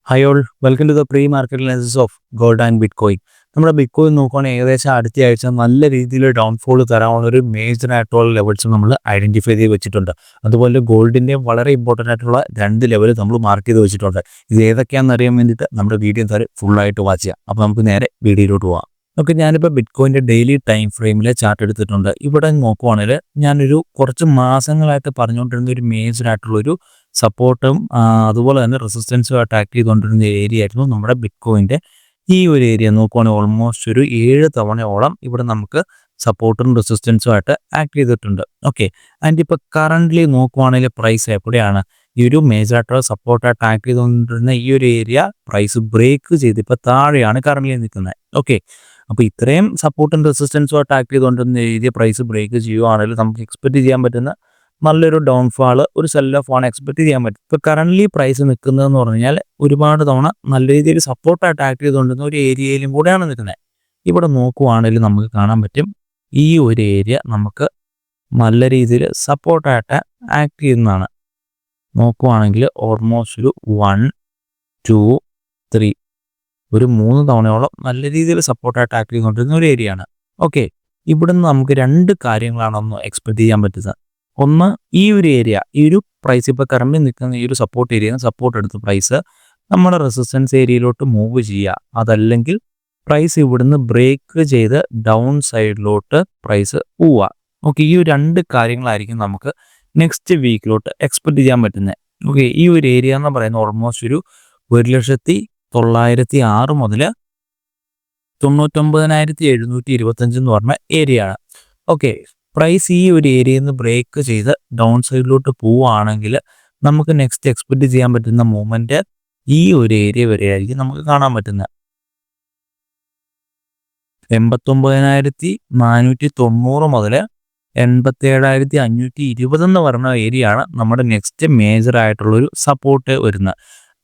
Hi all, welcome to the pre market analysis of gold and bitcoin. നമ്മുടെ bitcoin നോക്കുകയാണെങ്കിൽ ഏകദേശം അടുത്ത ആഴ്ച നല്ല രീതിയിൽ ഡൗൺഫോൾ തരാനുള്ള ഒരു മേജർ ആയിട്ടുള്ള ലെവൽസ് നമ്മൾ ഐഡന്റിഫൈ ചെയ്ത് വെച്ചിട്ടുണ്ട്. അതുപോലെ ഗോൾഡിൻ്റെ വളരെ ഇമ്പോർട്ടൻ്റ് ആയിട്ടുള്ള 2 ലെവൽ നമ്മൾ മാർക്ക് ചെയ്ത് വെച്ചിട്ടുണ്ട്. ഇത് ഏതൊക്കെയാണെന്ന് അറിയാൻ വേണ്ടിയിട്ട് നമ്മുടെ വീഡിയോ എന്തായാലും ഫുള്ളായിട്ട് വാച്ച് ചെയ്യാം. അപ്പോൾ നമുക്ക് നേരെ വീഡിയോയിലോട്ട് പോകാം. ഓക്കെ, ഞാനിപ്പോൾ ബിറ്റ് കോയിൻ്റെ ഡെയിലി ടൈം ഫ്രെയിമിലെ ചാർട്ട് എടുത്തിട്ടുണ്ട്. ഇവിടെ നോക്കുവാണെങ്കിൽ ഞാനൊരു കുറച്ച് മാസങ്ങളായിട്ട് പറഞ്ഞുകൊണ്ടിരുന്ന ഒരു മേജർ ആയിട്ടുള്ളൊരു സപ്പോർട്ടും അതുപോലെ തന്നെ റെസിസ്റ്റൻസും ആയിട്ട് ആക്ട് ചെയ്തുകൊണ്ടിരുന്ന ഏരിയ ആയിരുന്നു നമ്മുടെ ബിറ്റ് കോയിൻ്റെ ഈ ഒരു ഏരിയ. നോക്കുവാണെങ്കിൽ ഓൾമോസ്റ്റ് ഒരു 7 തവണയോളം ഇവിടെ നമുക്ക് സപ്പോർട്ടും റെസിസ്റ്റൻസും ആയിട്ട് ആക്ട് ചെയ്തിട്ടുണ്ട്. ഓക്കെ, ആൻഡ് ഇപ്പോൾ കറൻ്റ്ലി നോക്കുവാണെങ്കിൽ പ്രൈസ് എവിടെയാണ്? ഈ ഒരു മേജർ ആയിട്ടുള്ള സപ്പോർട്ടായിട്ട് ആക്ട് ചെയ്തുകൊണ്ടിരുന്ന ഈ ഒരു ഏരിയ പ്രൈസ് ബ്രേക്ക് ചെയ്ത് ഇപ്പോൾ താഴെയാണ് കറൻ്റ്ലി നിൽക്കുന്നത്. ഓക്കെ, അപ്പോൾ ഇത്രയും സപ്പോർട്ടും റെസിസ്റ്റൻസും ആയിട്ട് ആക്ട് ചെയ്തുകൊണ്ടിരുന്ന ഏരിയ പ്രൈസ് ബ്രേക്ക് ചെയ്യുകയാണെങ്കിൽ നമുക്ക് എക്സ്പെക്ട് ചെയ്യാൻ പറ്റുന്ന നല്ലൊരു ഡൗൺഫാൾ, ഒരു സെൽ ഓഫ് ആണ് എക്സ്പെക്ട് ചെയ്യാൻ പറ്റും. ഇപ്പോൾ കറൻ്റ്ലി പ്രൈസ് നിൽക്കുന്നതെന്ന് പറഞ്ഞു കഴിഞ്ഞാൽ ഒരുപാട് തവണ നല്ല രീതിയിൽ സപ്പോർട്ടായിട്ട് ആക്ട് ചെയ്തുകൊണ്ടിരുന്ന ഒരു ഏരിയയിലും കൂടെയാണ് നിൽക്കുന്നത്. ഇവിടെ നോക്കുവാണെങ്കിൽ നമുക്ക് കാണാൻ പറ്റും ഈ ഒരു ഏരിയ നമുക്ക് നല്ല രീതിയിൽ സപ്പോർട്ടായിട്ട് ആക്ട് ചെയ്യുന്നതാണ്. നോക്കുവാണെങ്കിൽ ഓൾമോസ്റ്റ് ഒരു 1, 2, 3 ഒരു 3 തവണയോളം നല്ല രീതിയിൽ സപ്പോർട്ടായിട്ട് ആക്ട് ചെയ്തുകൊണ്ടിരുന്ന ഒരു ഏരിയയാണ്. ഓക്കെ, ഇവിടുന്ന് നമുക്ക് 2 കാര്യങ്ങളാണ് ഒന്ന് എക്സ്പെക്ട് ചെയ്യാൻ പറ്റുന്നത്. ഒന്ന്, ഈ ഒരു ഏരിയ, ഈ ഒരു പ്രൈസ് ഇപ്പോൾ കറണ്ട് നിൽക്കുന്ന ഈ ഒരു സപ്പോർട്ട് ഏരിയ സപ്പോർട്ട് എടുത്ത് പ്രൈസ് നമ്മുടെ റെസിസ്റ്റൻസ് ഏരിയയിലോട്ട് മൂവ് ചെയ്യുക. അതല്ലെങ്കിൽ പ്രൈസ് ഇവിടുന്ന് ബ്രേക്ക് ചെയ്ത് ഡൗൺ സൈഡിലോട്ട് പ്രൈസ് പോവുക. ഓക്കെ, ഈ 2 കാര്യങ്ങളായിരിക്കും നമുക്ക് നെക്സ്റ്റ് വീക്കിലോട്ട് എക്സ്പെക്ട് ചെയ്യാൻ പറ്റുന്നത്. ഓക്കെ, ഈ ഒരു ഏരിയ എന്ന് പറയുന്നത് ഓൾമോസ്റ്റ് ഒരു 1,09,600 മുതൽ 99,725 എന്ന് പറഞ്ഞ ഏരിയ ആണ്. ഓക്കെ, പ്രൈസ് ഈ ഒരു ഏരിയയിൽ നിന്ന് ബ്രേക്ക് ചെയ്ത് ഡൗൺ സൈഡിലോട്ട് പോവുകയാണെങ്കിൽ നമുക്ക് നെക്സ്റ്റ് എക്സ്പെക്ട് ചെയ്യാൻ പറ്റുന്ന മൂവ്മെന്റ് ഈ ഒരു ഏരിയ വരെയായിരിക്കും നമുക്ക് കാണാൻ പറ്റുന്നത്. 89,490 മുതൽ 87,520 എന്ന് പറഞ്ഞ ഏരിയ ആണ് നമ്മുടെ നെക്സ്റ്റ് മേജർ ആയിട്ടുള്ളൊരു സപ്പോർട്ട് വരുന്നത്.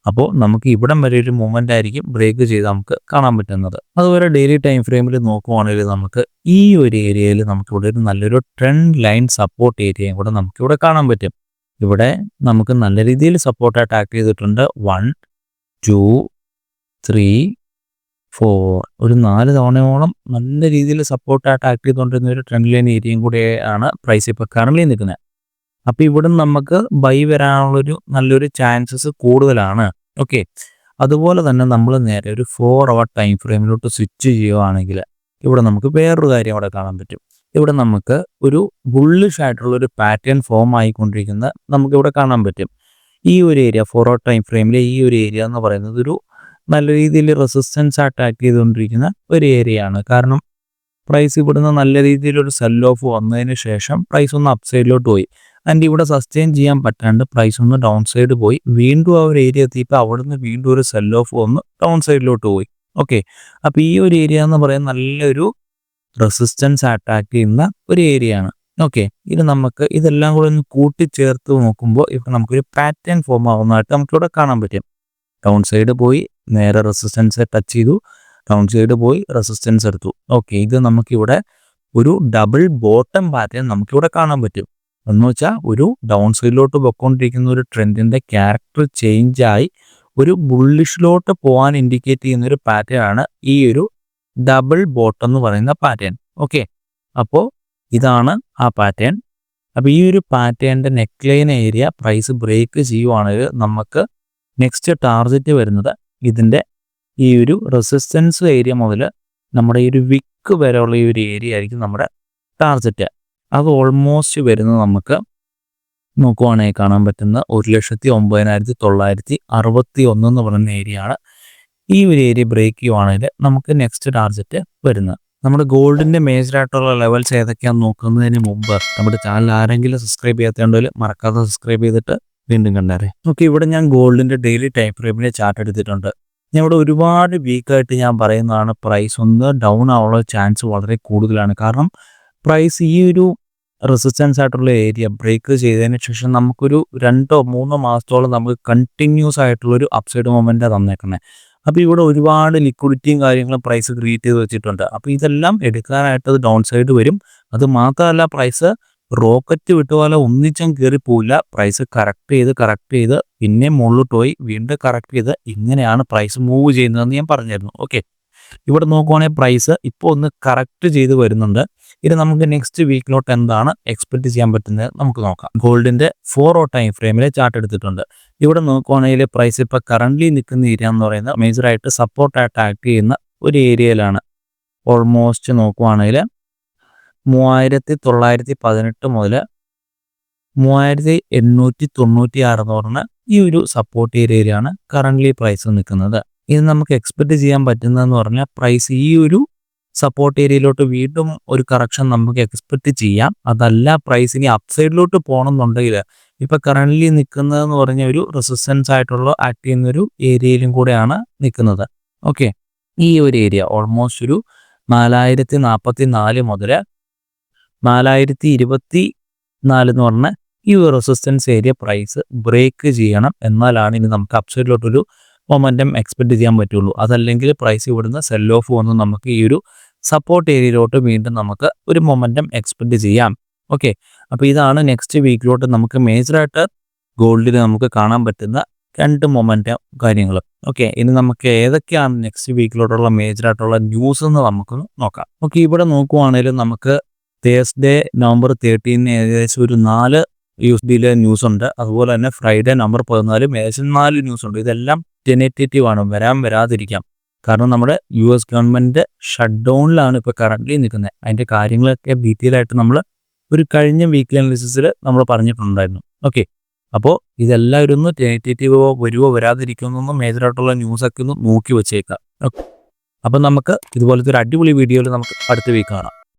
അപ്പോൾ നമുക്ക് ഇവിടം വരെ ഒരു മൂവ്മെന്റ് ആയിരിക്കും ബ്രേക്ക് ചെയ്ത് നമുക്ക് കാണാൻ പറ്റുന്നത്. അതുപോലെ ഡെയിലി ടൈം ഫ്രെയിമിൽ നോക്കുവാണെങ്കിൽ നമുക്ക് ഈ ഒരു ഏരിയയിൽ നമുക്കിവിടെ ഒരു നല്ലൊരു ട്രെൻഡ് ലൈൻ സപ്പോർട്ട് ഏരിയയും കൂടെ നമുക്കിവിടെ കാണാൻ പറ്റും. ഇവിടെ നമുക്ക് നല്ല രീതിയിൽ സപ്പോർട്ടായിട്ട് ആക്ട് ചെയ്തിട്ടുണ്ട്. 1, 2, 3, 4 ഒരു 4 തവണയോളം നല്ല രീതിയിൽ സപ്പോർട്ടായിട്ട് ആക്ട് ചെയ്തുകൊണ്ടിരുന്ന ഒരു ട്രെൻഡ് ലൈൻ ഏരിയയും കൂടെയാണ് പ്രൈസ് ഇപ്പോൾ കറൻ്റ് നിൽക്കുന്നത്. അപ്പോൾ ഇവിടെ നമുക്ക് ബൈ വരാനുള്ളൊരു നല്ലൊരു ചാൻസസ് കൂടുതലാണ്. ഓക്കെ, അതുപോലെ തന്നെ നമ്മൾ നേരെ ഒരു 4 അവർ ടൈം ഫ്രെയിമിലോട്ട് സ്വിച്ച് ചെയ്യുകയാണെങ്കിൽ ഇവിടെ നമുക്ക് വേറൊരു കാര്യം അവിടെ കാണാൻ പറ്റും. ഇവിടെ നമുക്ക് ഒരു ബുള്ളിഷ് ആയിട്ടുള്ളൊരു പാറ്റേൺ ഫോം ആയിക്കൊണ്ടിരിക്കുന്ന നമുക്കിവിടെ കാണാൻ പറ്റും. ഈ ഒരു ഏരിയ 4 അവർ ടൈം ഫ്രെയിമിലെ ഈ ഒരു ഏരിയ എന്ന് പറയുന്നത് ഒരു നല്ല രീതിയിൽ റെസിസ്റ്റൻസ് ആയിട്ട് ആക്ട് ചെയ്തുകൊണ്ടിരിക്കുന്ന ഒരു ഏരിയ ആണ്. കാരണം പ്രൈസ് ഇവിടുന്ന് നല്ല രീതിയിലൊരു സെൽ ഓഫ് വന്നതിന് ശേഷം പ്രൈസ് ഒന്ന് അപ്പ് സൈഡിലോട്ട് പോയി. ആൻഡ് ഇവിടെ സസ്റ്റെയിൻ ചെയ്യാൻ പറ്റാണ്ട് പ്രൈസ് ഒന്ന് ഡൗൺ സൈഡ് പോയി. വീണ്ടും ആ ഒരു ഏരിയ എത്തിയപ്പോൾ അവിടുന്ന് വീണ്ടും ഒരു സെൽ ഓഫ് വന്ന് ഡൗൺ സൈഡിലോട്ട് പോയി. ഓക്കെ, അപ്പോൾ ഈ ഒരു ഏരിയ എന്ന് പറയുന്നത് നല്ലൊരു റെസിസ്റ്റൻസ് അറ്റാക്ക് ചെയ്യുന്ന ഒരു ഏരിയ ആണ്. ഓക്കെ, ഇത് നമുക്ക് ഇതെല്ലാം കൂടെ ഒന്ന് കൂട്ടിച്ചേർത്ത് നോക്കുമ്പോൾ ഇവിടെ നമുക്കൊരു പാറ്റേൺ ഫോം ആവുന്നതായിട്ട് നമുക്കിവിടെ കാണാൻ പറ്റും. ഡൗൺ സൈഡ് പോയി നേരെ റെസിസ്റ്റൻസ് ടച്ച് ചെയ്തു, ഡൗൺ സൈഡ് പോയി റെസിസ്റ്റൻസ് എടുത്തു. ഓക്കെ, ഇത് നമുക്കിവിടെ ഒരു ഡബിൾ ബോട്ടം പാറ്റേൺ നമുക്കിവിടെ കാണാൻ പറ്റും. എന്ന് വെച്ചാൽ ഒരു ഡൗൺ സൈഡിലോട്ട് പോയിക്കൊണ്ടിരിക്കുന്ന ഒരു ട്രെൻഡിൻ്റെ ക്യാരക്ടർ ചേഞ്ചായി ഒരു ബുള്ളിഷിലോട്ട് പോകാൻ ഇൻഡിക്കേറ്റ് ചെയ്യുന്ന ഒരു പാറ്റേൺ ആണ് ഈ ഒരു ഡബിൾ ബോട്ടം എന്ന് പറയുന്ന പാറ്റേൺ. ഓക്കെ, അപ്പോൾ ഇതാണ് ആ പാറ്റേൺ. അപ്പോൾ ഈ ഒരു പാറ്റേണിൻ്റെ neck line area price break ചെയ്യുവാണെങ്കിൽ നമുക്ക് നെക്സ്റ്റ് ടാർഗറ്റ് വരുന്നത് ഇതിൻ്റെ ഈ ഒരു റെസിസ്റ്റൻസ് ഏരിയ മുതൽ നമ്മുടെ ഈ ഒരു വിക്ക് വരെയുള്ള ഈ ഒരു ഏരിയ ആയിരിക്കും നമ്മുടെ ടാർഗറ്റ്. അത് ഓൾമോസ്റ്റ് വരുന്നത് നമുക്ക് നോക്കുവാണെങ്കിൽ കാണാൻ പറ്റുന്ന 1,09,961 എന്ന് പറയുന്ന ഏരിയ ആണ്. ഈ ഒരു ഏരിയ ബ്രേക്ക് ചെയ്യുവാണെങ്കിൽ നമുക്ക് നെക്സ്റ്റ് ടാർഗറ്റ് വരുന്നത്. നമ്മുടെ ഗോൾഡിൻ്റെ മേജർ ആയിട്ടുള്ള ലെവൽസ് ഏതൊക്കെയാണെന്ന് നോക്കുന്നതിന് മുമ്പ് നമ്മുടെ ചാനൽ ആരെങ്കിലും സബ്സ്ക്രൈബ് ചെയ്യാത്തതുണ്ടെങ്കിൽ മറക്കാതെ സബ്സ്ക്രൈബ് ചെയ്തിട്ട് വീണ്ടും കണ്ടേരെ. ഓക്കെ, ഇവിടെ ഞാൻ ഗോൾഡിൻ്റെ ഡെയിലി ടൈം ഫ്രെയിമിലെ ചാർട്ട് എടുത്തിട്ടുണ്ട്. ഞാൻ ഇവിടെ ഒരുപാട് വീക്കായിട്ട് ഞാൻ പറയുന്നതാണ് പ്രൈസ് ഒന്ന് ഡൗൺ ആവാനുള്ള ചാൻസ് വളരെ കൂടുതലാണ്. കാരണം പ്രൈസ് ഈ ഒരു റെസിസ്റ്റൻസ് ആയിട്ടുള്ള ഏരിയ ബ്രേക്ക് ചെയ്തതിന് ശേഷം നമുക്കൊരു 2-3 മാസത്തോളം നമുക്ക് കണ്ടിന്യൂസ് ആയിട്ടുള്ളൊരു അപ്സൈഡ് മൊമെൻറ്റാണ് തന്നേക്കുന്നത്. അപ്പോൾ ഇവിടെ ഒരുപാട് ലിക്വിഡിറ്റിയും കാര്യങ്ങളും പ്രൈസ് ക്രിയേറ്റ് ചെയ്ത് വെച്ചിട്ടുണ്ട്. അപ്പോൾ ഇതെല്ലാം എടുക്കാനായിട്ട് അത് ഡൗൺ സൈഡ് വരും. അത് മാത്രമല്ല പ്രൈസ് റോക്കറ്റ് വിട്ട പോലെ ഒന്നിച്ചും കയറി പോവില്ല. പ്രൈസ് കറക്റ്റ് ചെയ്ത് പിന്നെ മുകളിലോട്ട് പോയി വീണ്ടും കറക്റ്റ് ചെയ്ത് ഇങ്ങനെയാണ് പ്രൈസ് മൂവ് ചെയ്യുന്നതെന്ന് ഞാൻ പറഞ്ഞായിരുന്നു. ഓക്കെ, ഇവിടെ നോക്കുവാണെങ്കിൽ പ്രൈസ് ഇപ്പോൾ ഒന്ന് കറക്റ്റ് ചെയ്ത് വരുന്നുണ്ട്. ഇനി നമുക്ക് നെക്സ്റ്റ് വീക്കിലോട്ട് എന്താണ് എക്സ്പെക്ട് ചെയ്യാൻ പറ്റുന്നത് നമുക്ക് നോക്കാം. ഗോൾഡിന്റെ 4 hour ടൈം ഫ്രെയിമിലെ ചാർട്ട് എടുത്തിട്ടുണ്ട്. ഇവിടെ നോക്കുവാണെങ്കിൽ പ്രൈസ് ഇപ്പോൾ കറന്റ് നിൽക്കുന്ന ഏരിയ എന്ന് പറയുന്നത് മേജറായിട്ട് സപ്പോർട്ടായിട്ട് ആക്ട് ചെയ്യുന്ന ഒരു ഏരിയയിലാണ്. ഓൾമോസ്റ്റ് നോക്കുവാണെങ്കിൽ 3918 മുതൽ 3896 എന്ന് പറഞ്ഞ ഈ ഒരു സപ്പോർട്ട് ഏരിയയിലാണ് കറന്റ് പ്രൈസ് നിൽക്കുന്നത്. ഇത് നമുക്ക് എക്സ്പെക്ട് ചെയ്യാൻ പറ്റുന്നതെന്ന് പറഞ്ഞാൽ പ്രൈസ് ഈ ഒരു സപ്പോർട്ട് ഏരിയയിലോട്ട് വീണ്ടും ഒരു കറക്ഷൻ നമുക്ക് എക്സ്പെക്ട് ചെയ്യാം. അതല്ല പ്രൈസ് ഇനി അപ്സൈഡിലോട്ട് പോകണമെന്നുണ്ടെങ്കിൽ ഇപ്പൊ കറന്റ് നിൽക്കുന്നതെന്ന് പറഞ്ഞ ഒരു റെസിസ്റ്റൻസ് ആയിട്ടുള്ള ആക്ട് ചെയ്യുന്ന ഒരു ഏരിയയിലും കൂടെയാണ് നിൽക്കുന്നത്. ഓക്കെ, ഈ ഒരു ഏരിയ ഓൾമോസ്റ്റ് ഒരു 4044 മുതൽ 4024 എന്ന് പറഞ്ഞ ഈ ഒരു റെസിസ്റ്റൻസ് ഏരിയ പ്രൈസ് ബ്രേക്ക് ചെയ്യണം. എന്നാലാണ് ഇനി നമുക്ക് അപ്സൈഡിലോട്ടൊരു മൊമെന്റം എക്സ്പെക്ട് ചെയ്യാൻ പറ്റുള്ളൂ. അതല്ലെങ്കിൽ പ്രൈസ് ഇവിടുന്ന് സെൽ ഓഫ് വന്ന് നമുക്ക് ഈ ഒരു സപ്പോർട്ട് ഏരിയയിലോട്ട് വീണ്ടും നമുക്ക് ഒരു മൊമെന്റം എക്സ്പെക്ട് ചെയ്യാം. ഓക്കെ, അപ്പോൾ ഇതാണ് നെക്സ്റ്റ് വീക്കിലോട്ട് നമുക്ക് മേജറായിട്ട് ഗോൾഡിൽ നമുക്ക് കാണാൻ പറ്റുന്ന 2 മൊമെന്റം കാര്യങ്ങൾ. ഓക്കെ, ഇനി നമുക്ക് ഏതൊക്കെയാണ് നെക്സ്റ്റ് വീക്കിലോട്ടുള്ള മേജറായിട്ടുള്ള ന്യൂസ് എന്ന് നമുക്കൊന്ന് നോക്കാം. ഓക്കെ, ഇവിടെ നോക്കുവാണെങ്കിലും നമുക്ക് തേഴ്സ്ഡേ നവംബർ 13 ഏകദേശം ഒരു 4 USDയിലെ ന്യൂസ് ഉണ്ട്. അതുപോലെ തന്നെ ഫ്രൈഡേ നവംബർ 14 ഏകദേശം 4 ന്യൂസ് ഉണ്ട്. ഇതെല്ലാം ടെനറ്റേറ്റീവ് ആണ്, വരാതിരിക്കാം. കാരണം നമ്മുടെ US ഗവൺമെന്റ് ഷട്ട് ഡൗണിലാണ് ഇപ്പോൾ കറന്റ് നിൽക്കുന്നത്. അതിൻ്റെ കാര്യങ്ങളൊക്കെ ഡീറ്റെയിൽ ആയിട്ട് നമ്മൾ ഒരു കഴിഞ്ഞ വീക്കിലി അനാലിസിസിൽ നമ്മൾ പറഞ്ഞിട്ടുണ്ടായിരുന്നു. ഓക്കെ, അപ്പോൾ ഇതെല്ലാവരും ഒന്ന് ടെനറ്റേറ്റീവോ വരാതിരിക്കുന്നൊന്നും മേജറായിട്ടുള്ള ന്യൂസൊക്കെ ഒന്ന് നോക്കി വെച്ചേക്കാം. ഓക്കെ, അപ്പം നമുക്ക് ഇതുപോലത്തെ ഒരു അടിപൊളി വീഡിയോയിൽ നമുക്ക് അടുത്ത വീക്ക് കാണാം.